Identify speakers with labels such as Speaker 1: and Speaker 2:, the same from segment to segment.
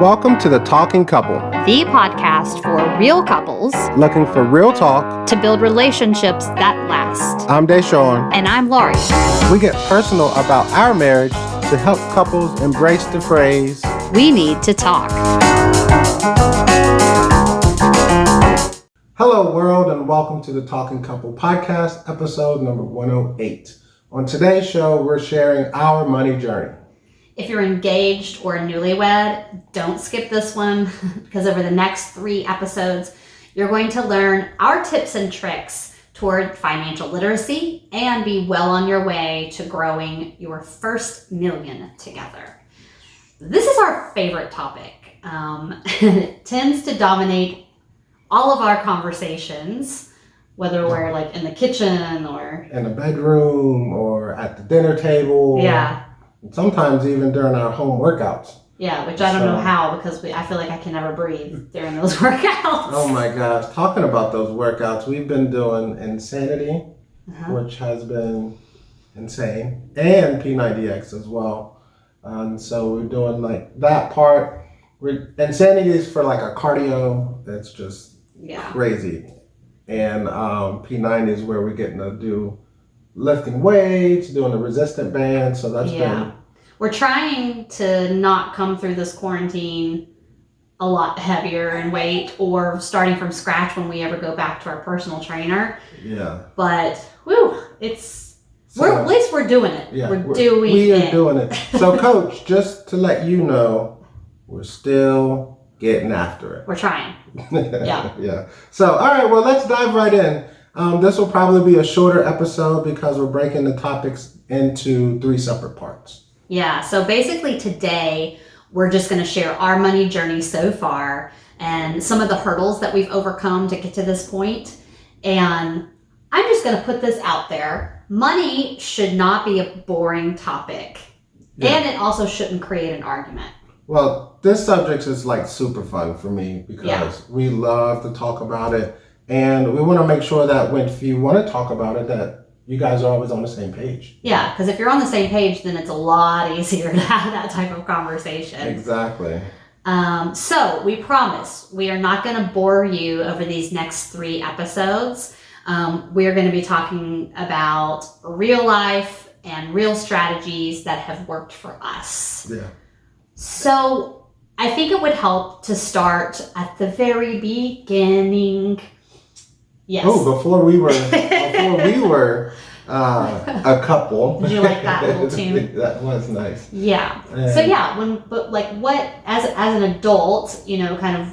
Speaker 1: Welcome to The Talking Couple,
Speaker 2: the podcast for real couples
Speaker 1: looking for real talk
Speaker 2: to build relationships that last.
Speaker 1: I'm Deshawn.
Speaker 2: And I'm Laurie.
Speaker 1: We get personal about our marriage to help couples embrace the phrase,
Speaker 2: we need to talk.
Speaker 1: Hello world, and welcome to The Talking Couple podcast, episode number 108. On today's show, we're sharing our money journey.
Speaker 2: If you're engaged or a newlywed, don't skip this one because over the next 3 episodes, you're going to learn our tips and tricks toward financial literacy and be well on your way to growing your first million together. This is our favorite topic. It tends to dominate all of our conversations, whether we're like in the kitchen or
Speaker 1: in the bedroom or at the dinner table.
Speaker 2: Yeah.
Speaker 1: Sometimes even during our home workouts.
Speaker 2: Yeah, which I don't know how, because I feel like I can never breathe during those workouts.
Speaker 1: Oh my gosh. Talking about those workouts, we've been doing Insanity, which has been insane, and P90X as well. So we're doing like that part. Insanity is for like a cardio that's just crazy. And P90 is where we're getting to do lifting weights, doing the resistant band. So that's been...
Speaker 2: We're trying to not come through this quarantine a lot heavier in weight or starting from scratch when we ever go back to our personal trainer.
Speaker 1: Yeah.
Speaker 2: But, at least we're doing it.
Speaker 1: Yeah,
Speaker 2: we
Speaker 1: are doing it. So, Coach, just to let you know, we're still getting after it.
Speaker 2: We're trying.
Speaker 1: Yeah. So, all right, well, let's dive right in. This will probably be a shorter episode because we're breaking the topics into 3 separate parts.
Speaker 2: Yeah, so basically today we're just going to share our money journey so far and some of the hurdles that we've overcome to get to this point. And I'm just going to put this out there. Money should not be a boring topic. Yeah. And it also shouldn't create an argument.
Speaker 1: Well, this subject is like super fun for me because we love to talk about it. And we want to make sure that if you want to talk about it, that you guys are always on the same page.
Speaker 2: Yeah, because if you're on the same page, then it's a lot easier to have that type of conversation.
Speaker 1: Exactly.
Speaker 2: So we promise we are not going to bore you over these next 3 episodes. We're going to be talking about real life and real strategies that have worked for us.
Speaker 1: Yeah.
Speaker 2: So I think it would help to start at the very beginning. Yes.
Speaker 1: Oh, before we were a couple.
Speaker 2: Did you like that little tune?
Speaker 1: That was nice.
Speaker 2: Yeah. What as an adult, kind of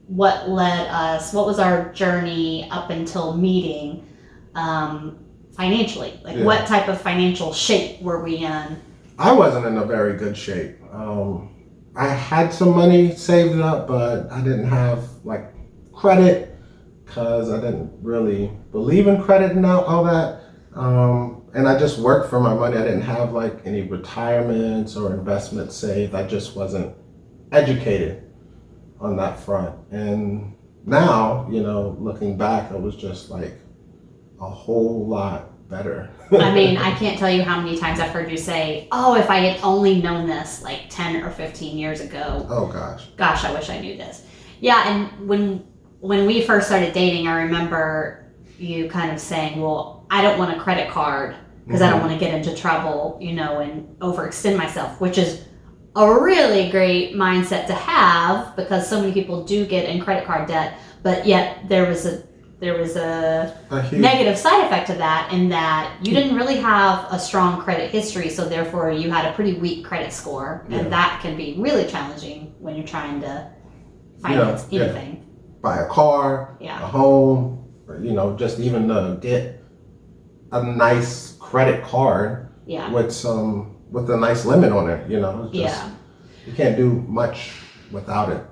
Speaker 2: what led us? What was our journey up until meeting, financially? What type of financial shape were we in?
Speaker 1: I wasn't in a very good shape. I had some money saved up, but I didn't have credit. Because I didn't really believe in credit and all that. And I just worked for my money. I didn't have any retirements or investments saved. I just wasn't educated on that front. And now, looking back, it was just a whole lot better.
Speaker 2: I mean, I can't tell you how many times I've heard you say, oh, if I had only known this 10 or 15 years ago.
Speaker 1: Oh, gosh.
Speaker 2: Gosh, I wish I knew this. Yeah, and when we first started dating, I remember you kind of saying, well, I don't want a credit card because I don't want to get into trouble, and overextend myself, which is a really great mindset to have because so many people do get in credit card debt, but yet there was a negative side effect to that in that you didn't really have a strong credit history, so therefore you had a pretty weak credit score, and that can be really challenging when you're trying to finance anything.
Speaker 1: Yeah. Buy a car, a home, or, just even to get a nice credit card with a nice limit on it, You can't do much without it.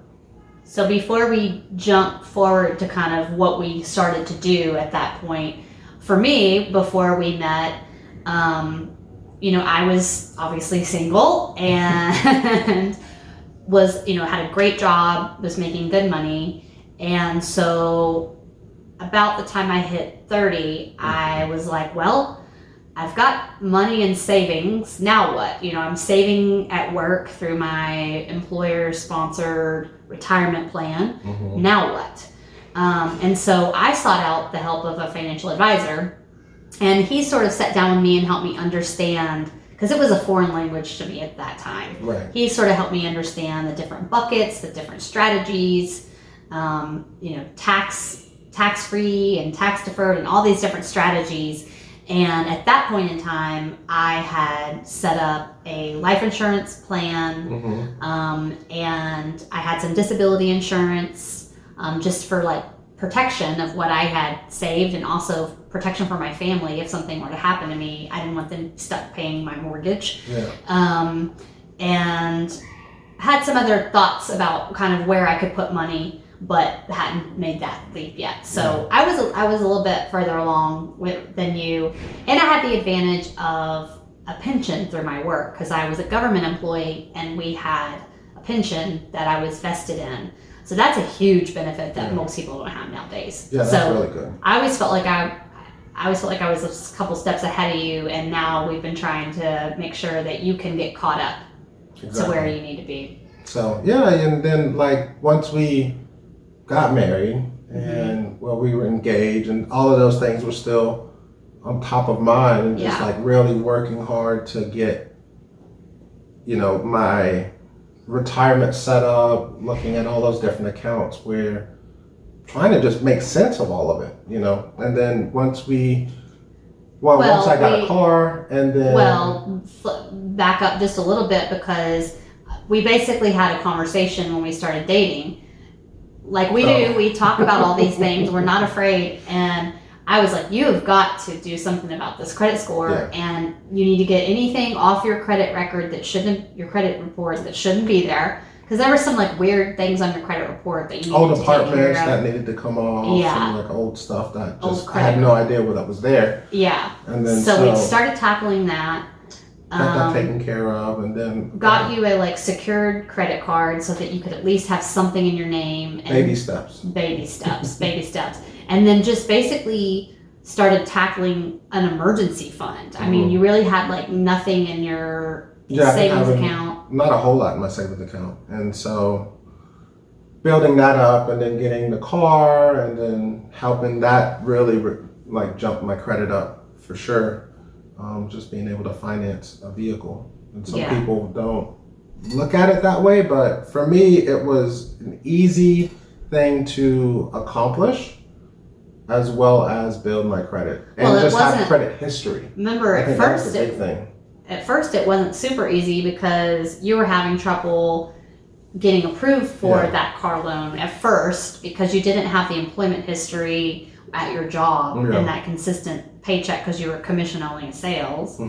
Speaker 2: So before we jump forward to kind of what we started to do at that point, for me, before we met, I was obviously single and was, had a great job, was making good money. And so about the time I hit 30, I was like, well, I've got money in savings. Now what? I'm saving at work through my employer-sponsored retirement plan.
Speaker 1: Mm-hmm.
Speaker 2: Now what? And so I sought out the help of a financial advisor, and he sort of sat down with me and helped me understand, because it was a foreign language to me at that time.
Speaker 1: Right.
Speaker 2: He sort of helped me understand the different buckets, the different strategies, tax-free and tax-deferred and all these different strategies. And at that point in time, I had set up a life insurance plan, and I had some disability insurance, just for like protection of what I had saved, and also protection for my family if something were to happen to me. I didn't want them stuck paying my mortgage.
Speaker 1: Yeah.
Speaker 2: And had some other thoughts about kind of where I could put money, but hadn't made that leap yet. So I was a little bit further along than you, and I had the advantage of a pension through my work, because I was a government employee and we had a pension that I was vested in. So that's a huge benefit that most people don't have nowadays.
Speaker 1: Yeah, that's really good.
Speaker 2: I always felt like I was a couple steps ahead of you, and now we've been trying to make sure that you can get caught up to where you need to be.
Speaker 1: So yeah, and then like once we got married and we were engaged, and all of those things were still on top of mind, and just like really working hard to get my retirement set up, looking at all those different accounts, we're trying to just make sense of all of it, and then once I got a car, and then
Speaker 2: back up just a little bit, because we basically had a conversation when we started dating, like we do. We talk about all these things. We're not afraid. And I was like, you have got to do something about this credit score, and you need to get anything off your credit record your credit report that shouldn't be there. Because there were some like weird things on your credit report that you needed
Speaker 1: old
Speaker 2: to take care
Speaker 1: apartments
Speaker 2: of.
Speaker 1: that needed to come off, some like old stuff that just I had no idea that was there.
Speaker 2: Yeah.
Speaker 1: And then
Speaker 2: so we started tackling that.
Speaker 1: Got that taken care of, and then
Speaker 2: got you a like secured credit card so that you could at least have something in your name. And baby steps. And then just basically started tackling an emergency fund. I mean, you really had like nothing in your savings account.
Speaker 1: Not a whole lot in my savings account. And so building that up, and then getting the car, and then helping that really like jump my credit up for sure. Just being able to finance a vehicle. And some people don't look at it that way, but for me, it was an easy thing to accomplish, as well as build my credit and just have credit history.
Speaker 2: Remember, at first it wasn't super easy, because you were having trouble getting approved for that car loan at first, because you didn't have the employment history at your job and that consistent paycheck, because you were commission only in sales.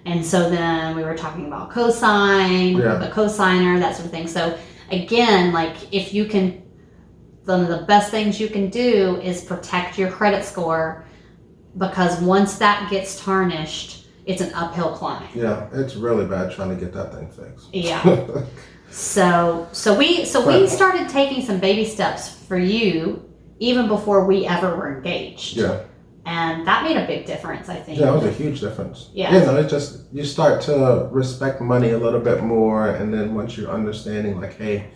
Speaker 2: And so then we were talking about cosign, the cosigner, that sort of thing. So again, like if you can, one of the best things you can do is protect your credit score, because once that gets tarnished, it's an uphill climb.
Speaker 1: Yeah, it's really bad trying to get that thing fixed.
Speaker 2: Yeah. So we started taking some baby steps for you even before we ever were engaged.
Speaker 1: Yeah.
Speaker 2: And that made a big difference, I think.
Speaker 1: Yeah, it was a huge difference.
Speaker 2: Yeah.
Speaker 1: It's just, you start to respect money a little bit more, and then once you're understanding, like, hey,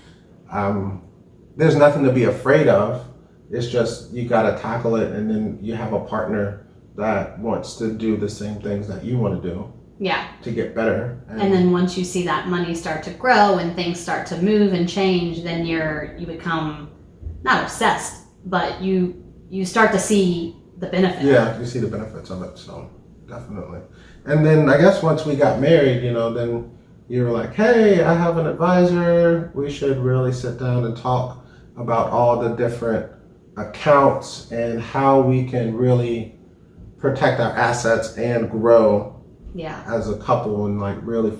Speaker 1: there's nothing to be afraid of. It's just, you got to tackle it, and then you have a partner that wants to do the same things that you want to do.
Speaker 2: Yeah.
Speaker 1: To get better.
Speaker 2: And then once you see that money start to grow and things start to move and change, then you become not obsessed, but you start to see the benefit.
Speaker 1: Yeah, you see the benefits of it, so definitely. And then I guess once we got married, then you were like, hey, I have an advisor. We should really sit down and talk about all the different accounts and how we can really protect our assets and grow as a couple, and like really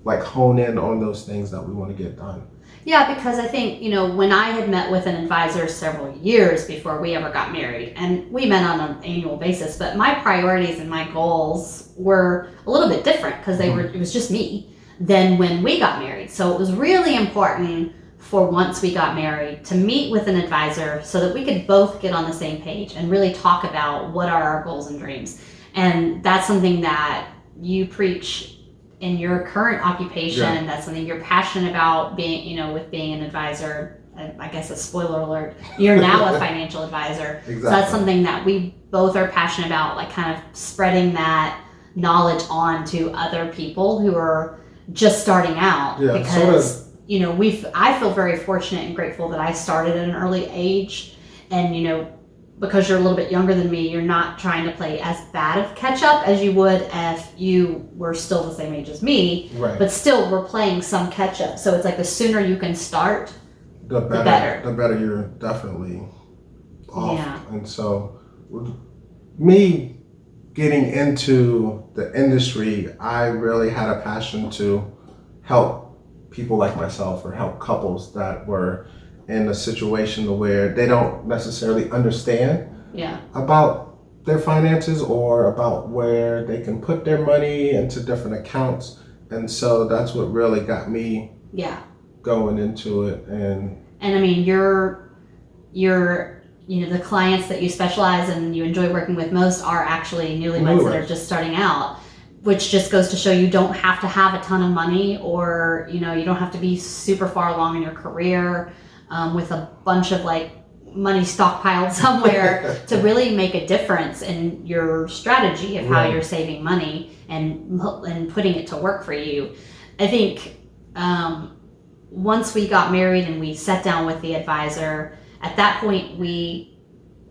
Speaker 1: like hone in on those things that we want to get done.
Speaker 2: Yeah, because I think, when I had met with an advisor several years before we ever got married, and we met on an annual basis, but my priorities and my goals were a little bit different, because it was just me, than when we got married. So it was really important for once we got married to meet with an advisor so that we could both get on the same page and really talk about what are our goals and dreams. And that's something that you preach in your current occupation.
Speaker 1: Yeah.
Speaker 2: That's something you're passionate about being, with being an advisor. I guess a spoiler alert, you're now a financial advisor.
Speaker 1: Exactly.
Speaker 2: So that's something that we both are passionate about, like kind of spreading that knowledge on to other people who are just starting out.
Speaker 1: Yeah,
Speaker 2: because, I feel very fortunate and grateful that I started at an early age. And, because you're a little bit younger than me, you're not trying to play as bad of catch up as you would if you were still the same age as me.
Speaker 1: Right.
Speaker 2: But still, we're playing some catch up. So it's like the sooner you can start,
Speaker 1: the better. The better you're definitely off.
Speaker 2: Yeah.
Speaker 1: And so, me getting into the industry, I really had a passion to help people like myself or help couples that were in a situation where they don't necessarily understand about their finances or about where they can put their money into different accounts. And so that's what really got me going into it. And
Speaker 2: I mean, you're the clients that you specialize in, you enjoy working with most are actually newlyweds that are just starting out, which just goes to show you don't have to have a ton of money, or you don't have to be super far along in your career with a bunch of money stockpiled somewhere to really make a difference in your strategy of how you're saving money and putting it to work for you. I think once we got married and we sat down with the advisor, at that point we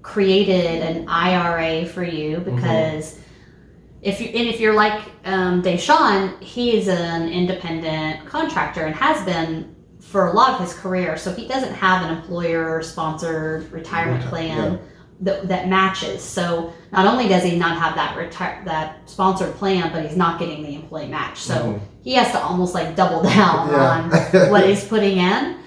Speaker 2: created an IRA for you, because if you're like Deshaun, he is an independent contractor and has been for a lot of his career, so he doesn't have an employer-sponsored retirement plan that matches. So not only does he not have that sponsored plan, but he's not getting the employee match. So he has to almost double down on what he's putting in.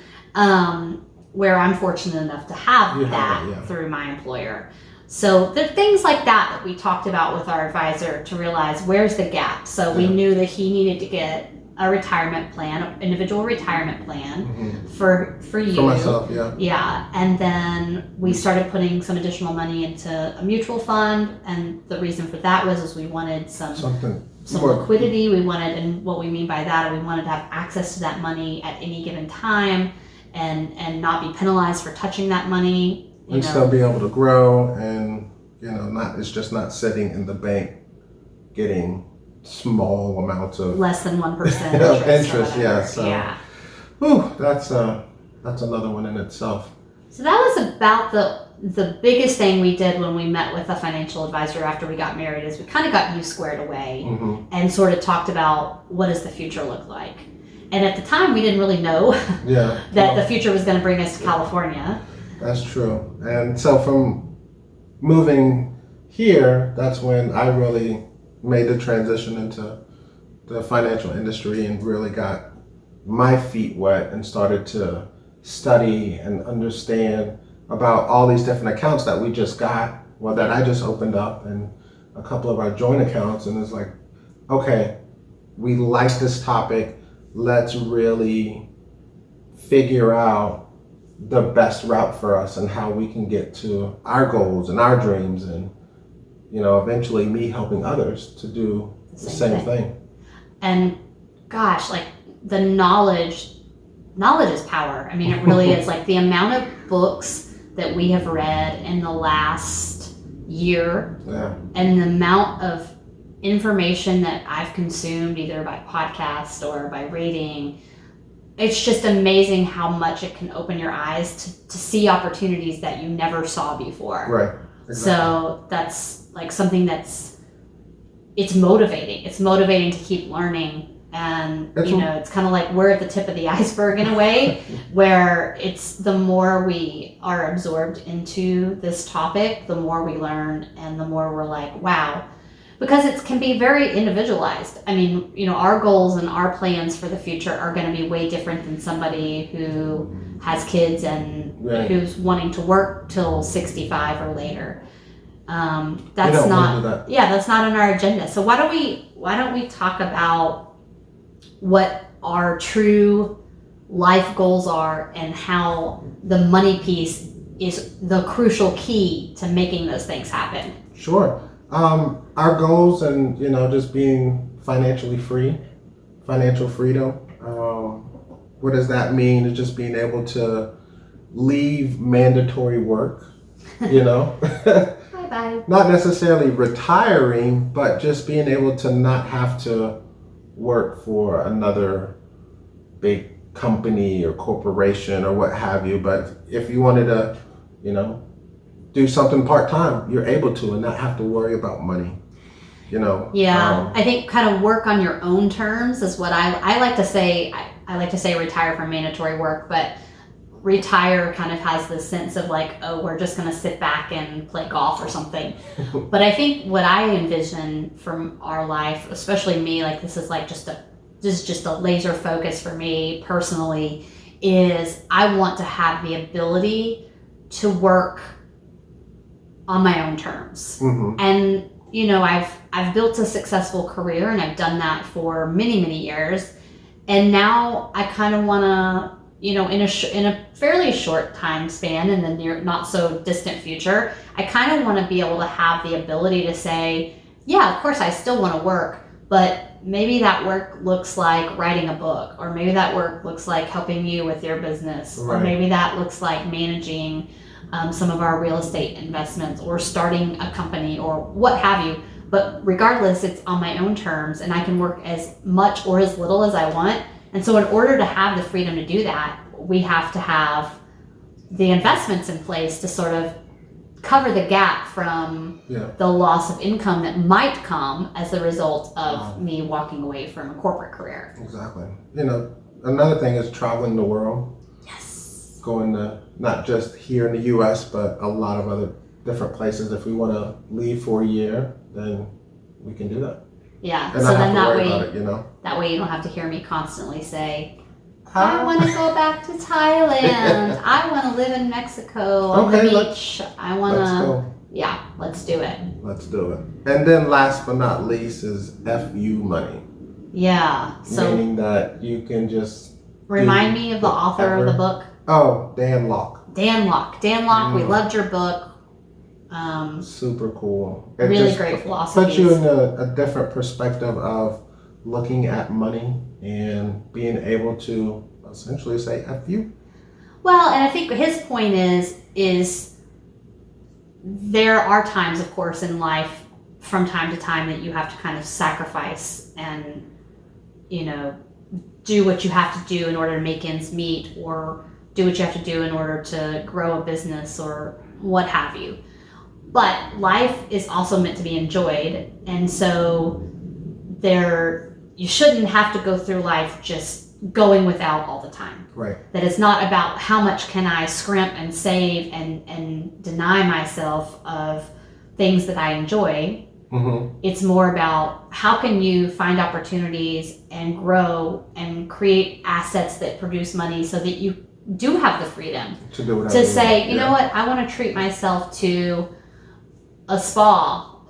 Speaker 2: Where I'm fortunate enough to have that through my employer. So the things like that we talked about with our advisor to realize where's the gap. So we knew that he needed to get a retirement plan, an individual retirement plan for you.
Speaker 1: For myself,
Speaker 2: Yeah, and then we started putting some additional money into a mutual fund, and the reason for that was we wanted some liquidity. We wanted, and what we mean by that, we wanted to have access to that money at any given time, and not be penalized for touching that money.
Speaker 1: And still be able to grow, and it's just not sitting in the bank getting small amounts of
Speaker 2: less than 1%
Speaker 1: interest. That's another one in itself.
Speaker 2: So that was about the biggest thing we did when we met with a financial advisor after we got married, is we kind of got you squared away and sort of talked about what does the future look like. And at the time we didn't really know that the future was going to bring us to California.
Speaker 1: That's true. And so from moving here, that's when I really made the transition into the financial industry and really got my feet wet and started to study and understand about all these different accounts that we just got, that I just opened up, and a couple of our joint accounts. And it's like, okay, we like this topic. Let's really figure out the best route for us and how we can get to our goals and our dreams, and eventually me helping others to do the same thing.
Speaker 2: And gosh, the knowledge is power. I mean, it really is. The amount of books that we have read in the last year, and the amount of information that I've consumed either by podcast or by reading, it's just amazing how much it can open your eyes to see opportunities that you never saw before.
Speaker 1: Right. Exactly.
Speaker 2: So that's something it's motivating. It's motivating to keep learning. And it's kind of like we're at the tip of the iceberg in a way, where it's the more we are absorbed into this topic, the more we learn, and the more we're like, wow. Because it can be very individualized. I mean, our goals and our plans for the future are going to be way different than somebody who has kids and who's wanting to work till 65 or later. That's not on our agenda. So why don't we talk about what our true life goals are and how the money piece is the crucial key to making those things happen?
Speaker 1: Sure. Our goals and, just being financially free, financial freedom. What does that mean? It's just being able to leave mandatory work,
Speaker 2: Bye-bye.
Speaker 1: Not necessarily retiring, but just being able to not have to work for another big company or corporation or what have you. But if you wanted to, do something part-time, you're able to and not have to worry about money.
Speaker 2: Yeah, I think kind of work on your own terms is what I like to say. I like to say retire from mandatory work, but retire kind of has this sense of like, oh, we're just going to sit back and play golf or something. But I think what I envision from our life, especially me, like this is just a laser focus for me personally, is I want to have the ability to work on my own terms.
Speaker 1: Mm-hmm.
Speaker 2: And I've built a successful career and I've done that for many, many years. And now I kind of want to, in a fairly short time span in the near, not so distant future, I kind of want to be able to have the ability to say, yeah, of course I still want to work, but maybe that work looks like writing a book, or maybe that work looks like helping you with your business,
Speaker 1: right.
Speaker 2: Or maybe that looks like managing some of our real estate investments or starting a company or what have you. But regardless, it's on my own terms and I can work as much or as little as I want. And so in order to have the freedom to do that, we have to have the investments in place to sort of cover the gap from the loss of income that might come as a result of me walking away from a corporate career.
Speaker 1: Exactly. Another thing is traveling the world.
Speaker 2: Yes.
Speaker 1: Going to not just here in the U.S., but a lot of other different places. If we want to leave for a year, then we can do that.
Speaker 2: Yeah.
Speaker 1: And
Speaker 2: so
Speaker 1: not
Speaker 2: then
Speaker 1: have to
Speaker 2: that
Speaker 1: worry
Speaker 2: way,
Speaker 1: about it,
Speaker 2: that way you don't have to hear me constantly say, I want to go back to Thailand. I want to live in Mexico on the beach. I want to. Yeah, let's do it.
Speaker 1: Let's do it. And then last but not least is FU money.
Speaker 2: Yeah. So
Speaker 1: meaning that you can just
Speaker 2: remind me of the author of the book.
Speaker 1: Oh, Dan Lok.
Speaker 2: Dan Lok. We loved your book.
Speaker 1: Super cool.
Speaker 2: It really great philosophy.
Speaker 1: Puts you in a different perspective of looking at money and being able to essentially say F you.
Speaker 2: Well, and I think his point is there are times, of course, in life from time to time that you have to kind of sacrifice and, do what you have to do in order to make ends meet, or do what you have to do in order to grow a business or what have you. But life is also meant to be enjoyed. And so you shouldn't have to go through life just going without all the time.
Speaker 1: Right.
Speaker 2: That it's not about how much can I scrimp and save and deny myself of things that I enjoy.
Speaker 1: Mm-hmm.
Speaker 2: It's more about how can you find opportunities and grow and create assets that produce money so that you do have the freedom to say, you know what, I want to treat myself to a spa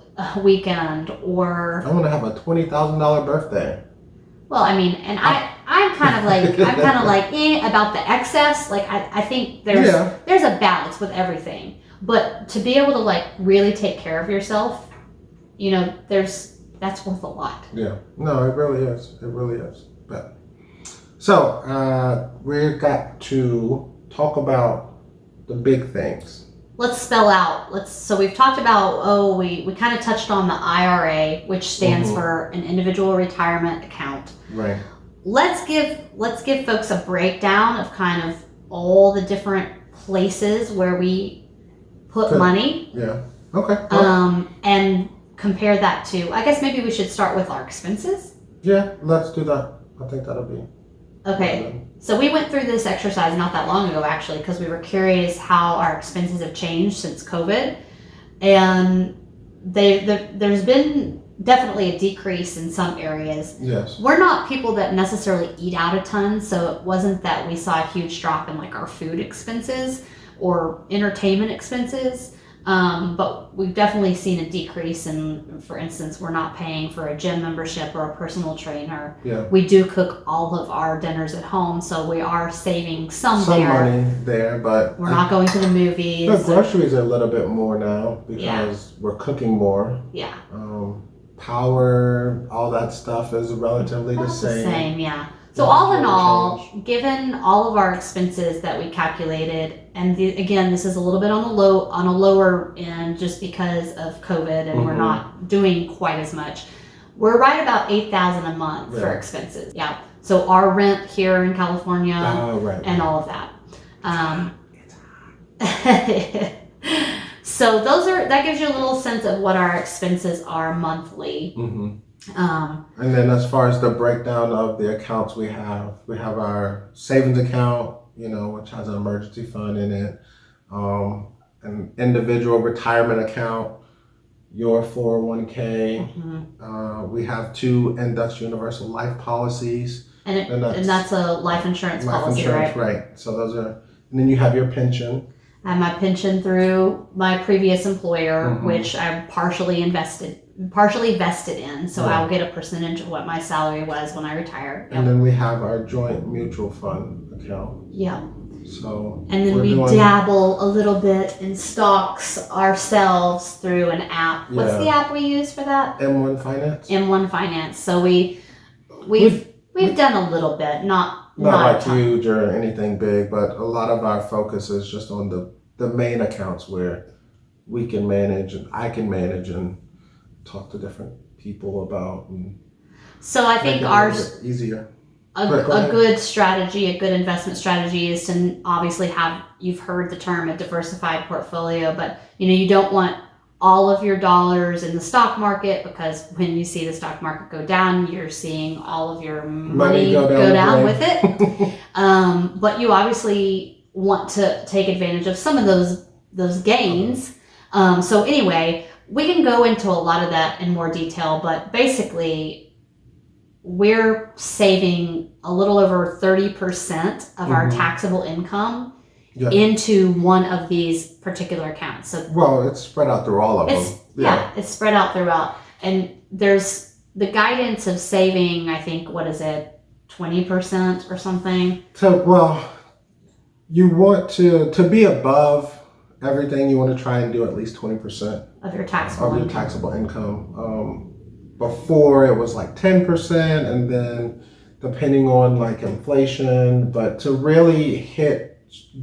Speaker 2: weekend, or
Speaker 1: I want to have a $20,000 birthday.
Speaker 2: Well, I mean, and I'm kind of like about the excess. Like I think there's a balance with everything, but to be able to like really take care of yourself, that's worth a lot.
Speaker 1: Yeah, no, it really is. It really is. But so we've got to talk about the big things.
Speaker 2: Let's spell out. So we've talked about, we kind of touched on the IRA, which stands for an individual retirement account.
Speaker 1: Right.
Speaker 2: Let's give folks a breakdown of kind of all the different places where we put money.
Speaker 1: Yeah. Okay.
Speaker 2: And compare that to, I guess maybe we should start with our expenses.
Speaker 1: Yeah, let's do that. I think that'll be
Speaker 2: okay. So we went through this exercise not that long ago, actually, because we were curious how our expenses have changed since COVID. And there's been definitely a decrease in some areas.
Speaker 1: Yes.
Speaker 2: We're not people that necessarily eat out a ton, so it wasn't that we saw a huge drop in like our food expenses or entertainment expenses. But we've definitely seen a decrease in, for instance, we're not paying for a gym membership or a personal trainer.
Speaker 1: Yeah.
Speaker 2: We do cook all of our dinners at home, so we are saving some there.
Speaker 1: money there, but
Speaker 2: We're not going to the movies.
Speaker 1: The groceries are a little bit more now because we're cooking more.
Speaker 2: Yeah.
Speaker 1: Power, all that stuff is relatively the same.
Speaker 2: Yeah. So all in all, given all of our expenses that we calculated, and again, this is a little bit on a lower end just because of COVID, and we're not doing quite as much. We're right about $8,000 a month for expenses. Yeah. So our rent here in California and all of that. So that gives you a little sense of what our expenses are monthly.
Speaker 1: And then as far as the breakdown of the accounts we have our savings account, which has an emergency fund in it, an individual retirement account, your 401k. We have 2 Indux Universal Life policies.
Speaker 2: And that's a life insurance policy,
Speaker 1: right? So those are, and then you have your pension.
Speaker 2: I have my pension through my previous employer, which I'm partially vested in, so I'll get a percentage of what my salary was when I retire.
Speaker 1: And then we have our joint mutual fund account.
Speaker 2: Yeah.
Speaker 1: So.
Speaker 2: And then we dabble a little bit in stocks ourselves through an app. What's the app we use for that?
Speaker 1: M1 Finance.
Speaker 2: M1 Finance. So we've done a little bit, not
Speaker 1: like huge or anything big, but a lot of our focus is just on the main accounts where we can manage and I can manage and talk to different people about. And
Speaker 2: so I think ours
Speaker 1: easier.
Speaker 2: A good strategy, a good investment strategy is to obviously you've heard the term a diversified portfolio, but you don't want all of your dollars in the stock market, because when you see the stock market go down, you're seeing all of your money go down with it. But you obviously want to take advantage of some of those gains. So anyway, we can go into a lot of that in more detail, but basically we're saving a little over 30% of our taxable income into one of these particular accounts. So,
Speaker 1: it's spread out through all of them.
Speaker 2: It's spread out throughout. And there's the guidance of saving, I think, 20% or something?
Speaker 1: So, you want to be above everything. You want to try and do at least 20%
Speaker 2: of your taxable
Speaker 1: income. Before it was like 10%, and then depending on like inflation, but to really hit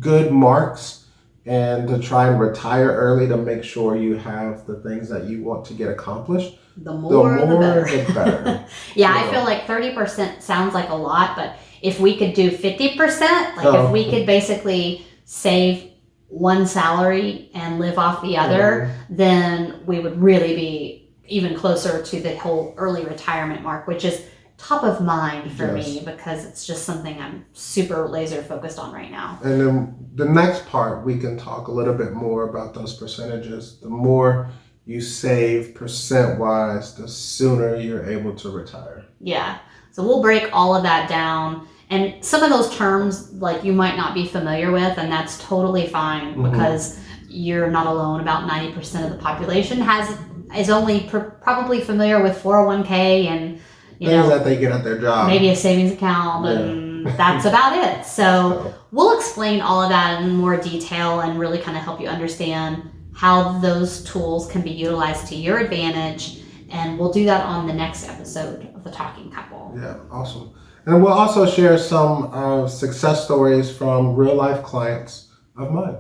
Speaker 1: good marks and to try and retire early to make sure you have the things that you want to get accomplished.
Speaker 2: The more the
Speaker 1: better.
Speaker 2: I feel like 30% sounds like a lot, but if we could do 50%, if we could basically save one salary and live off the other, then we would really be even closer to the whole early retirement mark, which is top of mind for me because it's just something I'm super laser focused on right now.
Speaker 1: And then the next part, we can talk a little bit more about those percentages. The more you save percent-wise, the sooner you're able to retire.
Speaker 2: Yeah. So we'll break all of that down. And some of those terms, you might not be familiar with, and that's totally fine because you're not alone. About 90% of the population is only probably familiar with 401k and
Speaker 1: things that they get at their job,
Speaker 2: maybe a savings account, and that's about it. So we'll explain all of that in more detail and really kind of help you understand how those tools can be utilized to your advantage, and we'll do that on the next episode of The Talking Couple.
Speaker 1: Yeah, awesome. And we'll also share some success stories from real life clients of mine.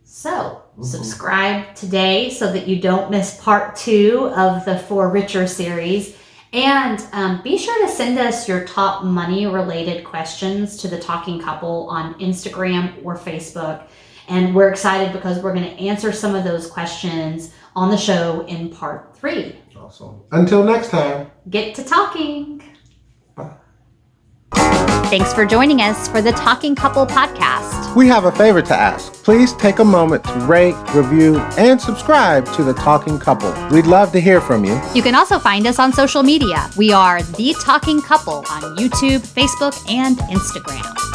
Speaker 2: So subscribe today so that you don't miss part 2 of the For Richer series. And be sure to send us your top money related questions to The Talking Couple on Instagram or Facebook. And we're excited because we're going to answer some of those questions on the show in part 3.
Speaker 1: Awesome. Until next time.
Speaker 2: Get to talking. Thanks for joining us for the Talking Couple podcast.
Speaker 1: We have a favor to ask. Please take a moment to rate, review, and subscribe to The Talking Couple. We'd love to hear from you.
Speaker 2: You can also find us on social media. We are The Talking Couple on YouTube, Facebook, and Instagram.